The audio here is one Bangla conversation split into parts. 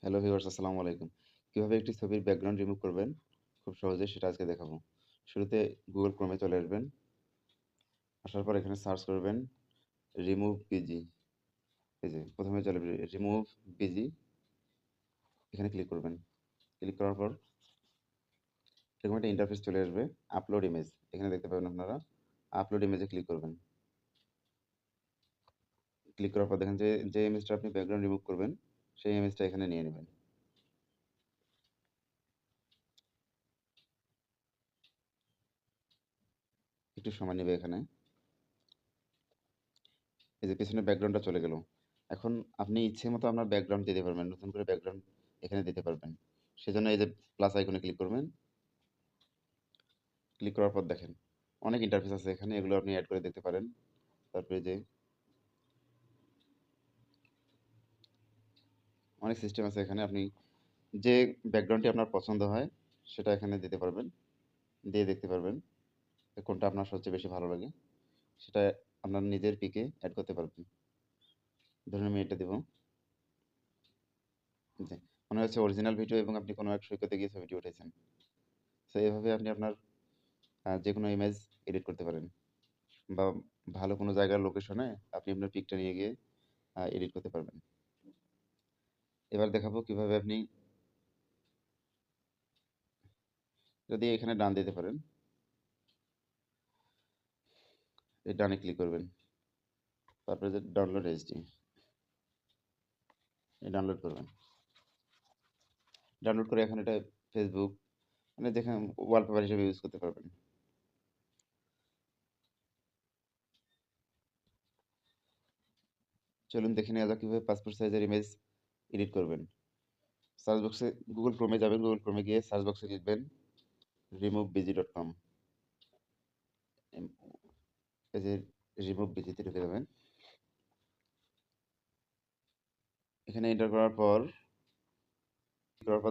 হ্যালো ভিউয়ার্স, আসসালামু আলাইকুম। কিভাবে একটি ছবির ব্যাকগ্রাউন্ড রিমুভ করবেন খুব সহজে সেটা আজকে দেখাবো। শুরুতে Google Chrome এ চলে আসবেন। আসার পর এখানে সার্চ করবেন রিমুভ বিজি। এই যে ১ম এ চলে আসবে রিমুভ বিজি, এখানে ক্লিক করবেন। ক্লিক করার পর এরকম একটা ইন্টারফেস চলে আসবে। আপলোড ইমেজ, এখানে দেখতে পাবেন আপনারা। আপলোড ইমেজে ক্লিক করবেন। ক্লিক করার পর দেখেন যে ইমেজটা আপনি ব্যাকগ্রাউন্ড রিমুভ করবেন সেই ইমেজটা এখানে নিয়ে নেবেন। একটু সময় নেবে এখানে। এই যে পেছনের ব্যাকগ্রাউন্ডটা চলে গেল। এখন আপনি ইচ্ছে মতো আপনার ব্যাকগ্রাউন্ড দিতে পারবেন। নতুন করে ব্যাকগ্রাউন্ড এখানে দিতে পারবেন। সেজন্য এই যে প্লাস আইকনে ক্লিক করবেন। ক্লিক করার পর দেখেন অনেক ইন্টারফেস আছে এখানে, এগুলো আপনি এড করে দেখতে পারেন। তারপরে যে অনেক সিস্টেম আছে এখানে, আপনি যে ব্যাকগ্রাউন্ডটি আপনার পছন্দ হয় সেটা এখানে দিতে পারবেন। দিয়ে দেখতে পারবেন যে কোনটা আপনার সবচেয়ে বেশি ভালো লাগে। সেটা আপনার নিজের পিকে এড করতে পারবেন। ধরুন আমি এটা দিব। জি। মনে হচ্ছে অরিজিনাল ভিডিও এবং আপনি কোনো এক সৈকতে গিয়ে ছবিটি উঠেছেন। তো এভাবে আপনি আপনার যেকোনো ইমেজ এডিট করতে পারেন। বা ভালো কোনো জায়গার লোকেশনে আপনি আপনার পিকটা নিয়ে গিয়ে এডিট করতে পারবেন। এবার দেখাবো কিভাবে আপনি যদি এখানে ডান দিতে পারেন, এই ডানে ক্লিক করবেন। তারপরে যে ডাউনলোড এইচডি, এই ডাউনলোড করবেন। ডাউনলোড করে এখন এটা ফেসবুক মানে যেখানে ওয়ালপেপার হিসেবে ইউজ করতে পারবেন। চলুন দেখে নেওয়া যাক কিভাবে পাসপোর্ট সাইজের ইমেজ এডিট করবেন। সার্চ বক্সে গুগল ক্রোমে যাবেন, গুগল ক্রোমে গিয়ে সার্চ বক্সে লিখবেন removebg.com। এই যে রিমুভ বিজিতে ঢুকে যাবেন। এখানে এন্টার করার পর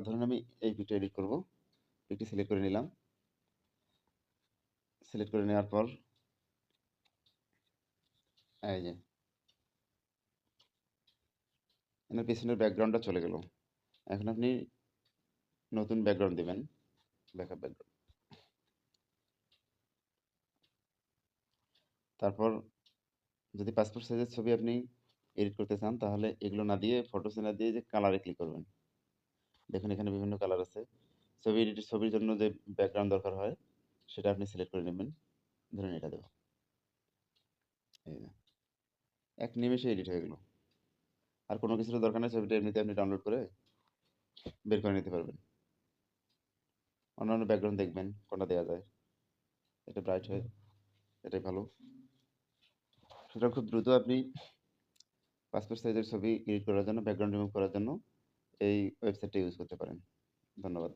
ধরুন আমি এই পিকটা এডিট করব। পিকটি সিলেক্ট করে নিলাম। সিলেক্ট করে নেওয়ার পর এই যে এনার পেছনের ব্যাকগ্রাউন্ডটা চলে গেল। এখন আপনি নতুন ব্যাকগ্রাউন্ড দিবেন, ব্যাকআপ ব্যাকগ্রাউন্ড। তারপর যদি পাসপোর্ট সাইজের ছবি আপনি এডিট করতে চান তাহলে এগুলো না দিয়ে ফটোস না দিয়ে যে কালারে ক্লিক করবেন। দেখুন এখানে বিভিন্ন কালার আছে। ছবির জন্য যে ব্যাকগ্রাউন্ড দরকার হয় সেটা আপনি সিলেক্ট করে নেবেন। ধরুন এটা দেব। এই যে এক নিমেষে এডিট হয়ে গেল। আর কোনো কিছুর দরকার নেই, ছবিটা এমনিতে আপনি ডাউনলোড করে বের করে নিতে পারবেন। অন্যান্য ব্যাকগ্রাউন্ড দেখবেন কোনটা দেওয়া যায়। এটা ব্রাইট হয়, এটাই ভালো। সুতরাং খুব দ্রুত আপনি পাসপোর্ট সাইজের ছবি এডিট করার জন্য, ব্যাকগ্রাউন্ড রিমুভ করার জন্য এই ওয়েবসাইটটা ইউজ করতে পারেন। ধন্যবাদ।